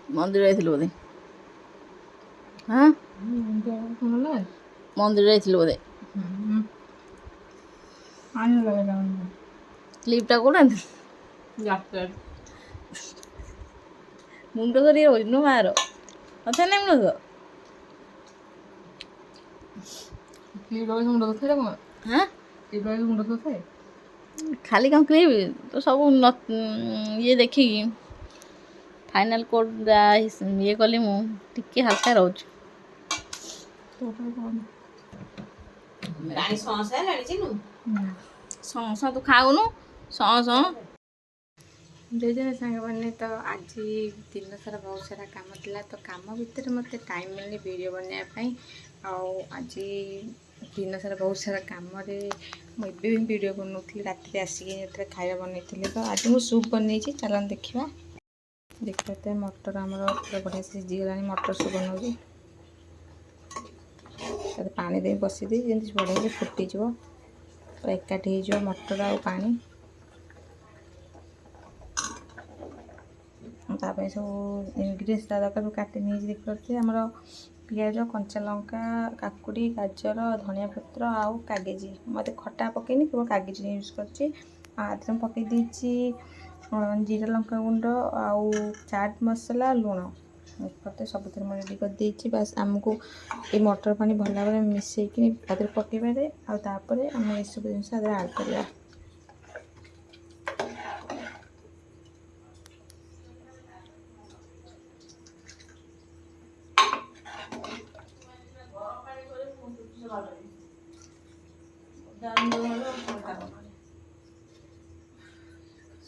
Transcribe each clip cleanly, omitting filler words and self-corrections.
ମନ୍ଦିର ଯାଇଥିଲୁ ବୋଧେ? ହଁ ମନ୍ଦିର ଯାଇଥିଲୁ ବୋଧେ? କ୍ଲିପ୍ଟା କୋଉଠି ଆଣିଥିଲୁ? ମୁଣ୍ଡ ଧରି ହଉଛି ନୁ ମାର କଥା ନାଇଁ ମୁଣ୍ଡ ତ ମୁଣ୍ଡ ଧୋଇ କଣ? ହାଁ ମୁଣ୍ଡ ଧୋଇ ଖାଲି କଣ କ୍ଲିପ୍ ତ ସବୁ ଇଏ ଦେଖିକି ଫାଇନାଲ୍ କୋଡ଼୍ଟା ଇଏ କଲି ମୁଁ ଟିକେ ହାଲକା ରହୁଛି। ସଁ ତୁ ଖାଉନୁ ସଁ ଜୟ ଜୟ ସାଙ୍ଗମାନେ। ତ ଆଜି ଦିନ ସାରା ବହୁତ ସାରା କାମ ଥିଲା, ତ କାମ ଭିତରେ ମୋତେ ଟାଇମ୍ ମିଳିନି ଭିଡ଼ିଓ ବନେଇବା ପାଇଁ। ଆଉ ଆଜି ଦିନ ସାରା ବହୁତ ସାରା କାମରେ ମୁଁ ଏବେ ବି ଭିଡ଼ିଓ ବନାଉଥିଲି, ରାତିରେ ଆସିକି ଯେତେବେଳେ ଖାଇବା ବନେଇଥିଲି। ତ ଆଜି ମୁଁ ସୁପ୍ ବନେଇଛି, ଚାଲନ୍ତୁ ଦେଖିବା। ଦେଖିବା ମଟର ଆମର ପୁରା ବଢ଼ିଆ ସିଝିଗଲାଣି, ମଟର ସୁପ୍ ବନାଉଛି। ତାପରେ ପାଣି ଦେଇ ବସିଦେଇ ଯେମିତି ବଢ଼ିଆ ଫୁଟିଯିବ, ପୁରା ଏକାଠି ହେଇଯିବ ମଟର ଆଉ ପାଣି। ତା ପାଇଁ ସବୁ ଇନଗ୍ରିଡ଼ିଏଣ୍ଟସ୍ ତା ଦରକାର କାଟି ନେଇଛି। ଦେଖିପାରୁଥିବେ ଆମର ପିଆଜ, କଞ୍ଚା ଲଙ୍କା, କାକୁଡ଼ି, ଗାଜର, ଧନିଆ ପତ୍ର ଆଉ କାଗଜି। ମୋତେ ଖଟା ପକେଇନି କେବଳ କାଗଜି ୟୁଜ୍ କରିଛି। ଆଧିରେ ମୁଁ ପକେଇ ଦେଇଛି ଜିରା ଲଙ୍କା ଗୁଣ୍ଡ ଆଉ ଚାଟ୍ ମସଲା, ଲୁଣ। ସବୁଥିରେ ମୁଁ ରେଡ଼ି କରିଦେଇଛି। ବାସ୍ ଆମକୁ ଏଇ ମଟର ପାଣି ଭଲ ଭାବରେ ମିଶାଇକି ତା ଦେହରେ ପକାଇବାରେ, ଆଉ ତାପରେ ଆମେ ଏସବୁ ଜିନିଷ ତା ଦେହରେ ଆଡ଼୍ କରିବା।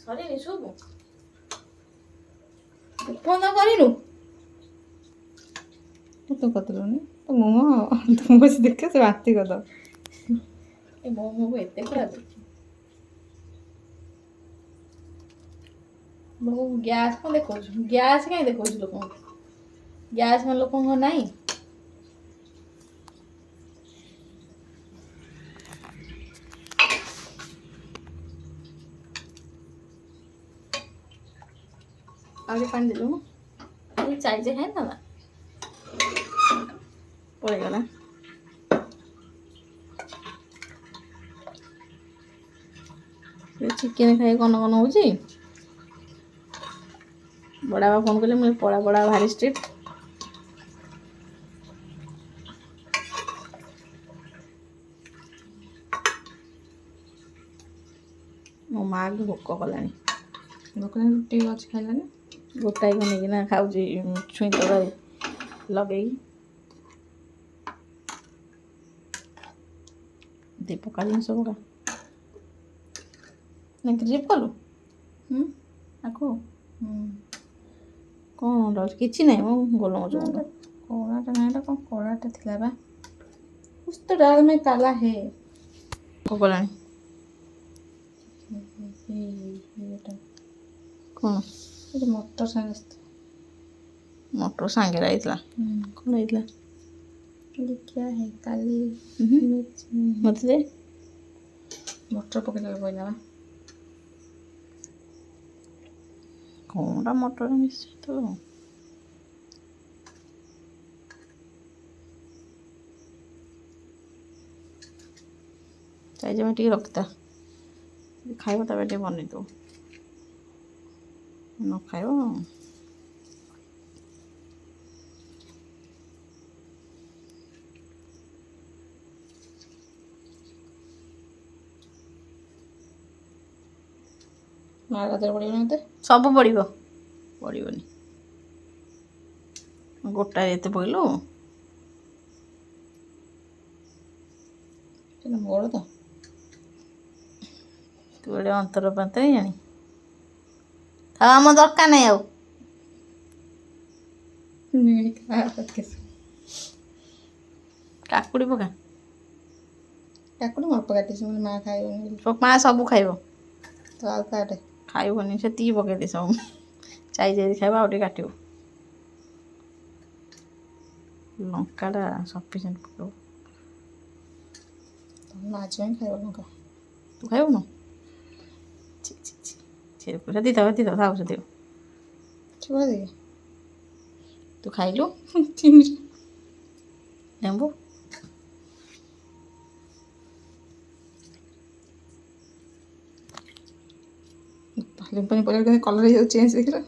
ସରିନି ସବୁ ଉପନ କରିନୁ ତୁ କରିଦେଲୁନି ତ ମୁହଁ ତୁ ବସି ଦେଖ ସେ ବାନ୍ତି କରିଦବ। ଏ ମୋ ମୁହଁ ଏତେ ଖରାପ ବହୁ ଗ୍ୟାସ୍ କଣ ଦେଖାଉଛୁ? ଗ୍ୟାସ୍ କାହିଁ ଦେଖାଉଛୁ ଲୋକଙ୍କୁ? ଗ୍ୟାସ୍ କଣ ଲୋକଙ୍କ ନାହିଁ? ଆଉ ପାଣି ଦେଲୁ ଚାଇଜେ ଖାଇନା ନା ପଳେଇଗଲା। ଚିକେନ୍ ଖାଇ କନ ହେଉଛି। ବଡ଼ା ବାପା ଫୋନ୍ କଲେ, ମୁଁ ବଡ଼ା ଭାରି ଷ୍ଟ୍ରିକ୍ଟ। ମୋ ମାଆକୁ ଭୋକ କଲାଣି। ଦୋକାନରେ ରୁଟି ଅଛି ଖାଇଲାନି। ଗୋଟାଏ ବନେଇକିନା ଖାଉଛି ଛୁଇଁ ତରକାରୀ ଲଗେଇକି। ଦୀପକା ଜିନିଷ ଗୁଡ଼ା ଗ୍ରିପ୍ କଲୁ ଆକୁ କ'ଣ ରହୁଛି? କିଛି ନାହିଁ ମୁଁ ଗୋଲମରିଚ ଗୁଣ୍ଡ। କଳାଟା ନାହିଁ, ଏଟା କ'ଣ କଳାଟା ଥିଲା ବା? कुछ तो डाल में काला है। କଲାଣି କ'ଣ? ମଟର ସାଙ୍ଗେ ମଟର ସାଙ୍ଗରେ ଆଇଥିଲା। କ'ଣ ହେଇଥିଲା? क्या है काली मिर्च ମୋତେ ଦେ। ମଟର ପକେଇଲା କହିଲା ବା। କ'ଣଟା ମଟର ମିଶିଛି ତ? ଚାଇଜା ଟିକେ ରଖିଥା, ଖାଇବ ତାପରେ ଟିକେ ବନେଇଦେବୁ। ନ ଖାଇବ ମା ଗାଜର ପଡ଼ିବନି ମୋତେ। ସବୁ ପଡ଼ିବ, ପଡ଼ିବନି ଗୋଟାଏ ଏତେ ପଡ଼ିଲୁ। ବଡ଼ ତ ତୁ ଗୋଟେ ଅନ୍ତର ପାତ ଜାଣି ଆଉ ଆମ ଦରକାର ନାହିଁ। ଆଉ କାକୁଡ଼ି ପକା। କାକୁଡ଼ି ମୁଁ ଅଳ୍ପ କାଟିଛି, ମାନେ ମା ଖାଇବନି। ମା ସବୁ ଖାଇବ, ତ ଆଉ କାଟେ। ଖାଇବନି ସେତିକି ପକେଇଦେ ସବୁ। ଚାଇ ଖାଇବ ଆଉ ଟିକେ କାଟିବ। ଲଙ୍କାଟା ସଫିସିଏଣ୍ଟ ପକେଇବ। ମା ପାଇଁ ଖାଇବ ଲଙ୍କା। ତୁ ଖାଇବୁନୁ? ସେତିକି ଥାଉ ସେତିକି। ଛୁଆ ଦେଖ ତୁ ଖାଇଲୁ ଚିନି ଲେମ୍ବୁ ପନିପରିବା କଲର୍ ହେଇଯାଉଛି ଚେଞ୍ଜ ଦେଖିଲ।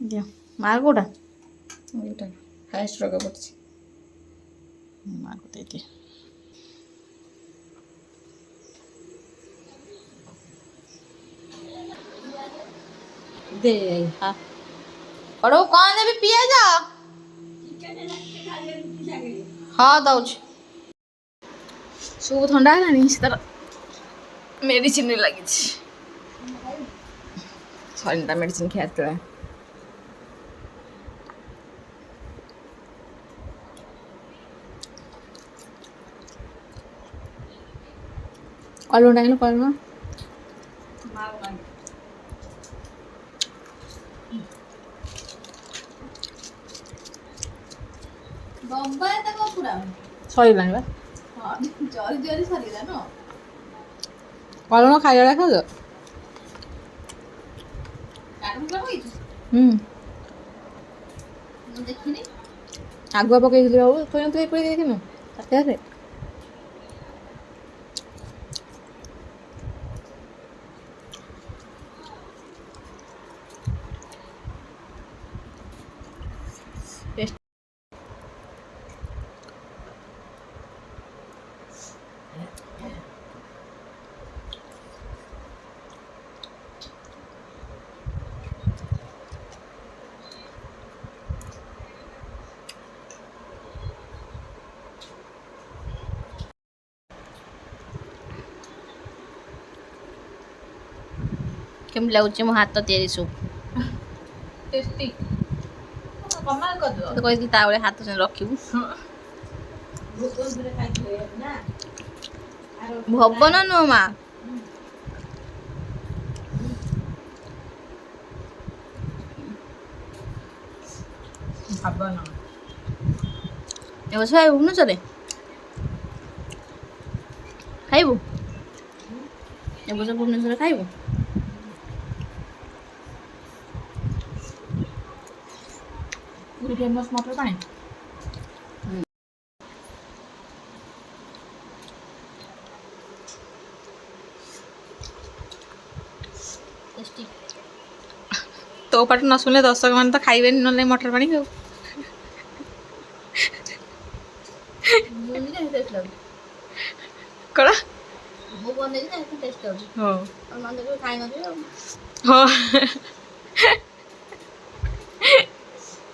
ଦିଅ ମାର କୋଉଟା ଏଇଟା ହାଏଷ୍ଟ ରୋଗ ପଡ଼ିଛି। ମାକୁ ଦେଇଦିଏ। ଦେ ପଡ଼ୁ କ'ଣ ଦେବି ପିଆଜ ହଁ ଦଉଛି ସବୁ ଥଣ୍ଡା ହେଲାଣି ସେ ତାର ମେଡ଼ିସିନରେ ଲାଗିଛି ସରିନି ତା ମେଡ଼ିସିନ ଖିଆଥିଲା। କଲୁଣ ଡାକିଲୁ କଲୁଣ ସରିଲାଣି ବା କଲୁଣ ଖାଇବା ଖାଉଛ ଆଗୁଆ ପକେଇଥିଲି ବାବୁ ତୁ ଏମିତି ପକେଇ ଦେଖିନୁ ତାଟିଆରେ କେମିତି ଲାଗୁଛି ମୋ ହାତ ତିଆରି ସୁପ୍ ଟେଷ୍ଟି କମାଲ କରିଦେବ। ତତେ କହିଥିଲି ତା ବେଳେ ହାତ ସେମିତି ରଖିବୁ ଭବନ ନୁହଁ ମା ଭାବନ ଏ ବର୍ଷ ଖାଇବୁ ଭୁବନେଶ୍ୱରରେ ଖାଇବୁ ଏ ବର୍ଷ ଭୁବନେଶ୍ୱରରେ ଖାଇବୁ ପୁରୀ ଫେମସ୍ ମଟର ପାଣି ଟେଷ୍ଟି ତୋ ପାଠ ନ ଶୁଣିଲେ ଦର୍ଶକ ମାନେ ତ ଖାଇବେନି ନହେଲେ ମଟର ପାଣି ଆଉ କଣ ମୁଁ ବନେଇଛି ନା ଏତେ ଟେଷ୍ଟ ହେଉଛି ହଉ ଆଉ ନଦେବି ଖାଇନଥିବି ଆଉ ହଁ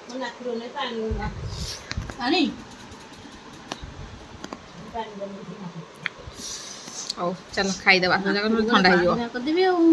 ମୋ ନାକରୁ ଓହ୍ଲାଇ ପାଣି ଗଲା ପାଣି ହଉ ଚାଲ ଖାଇଦେବା ଥଣ୍ଡା ହେଇଯିବ କରିଦେବି ଆଉ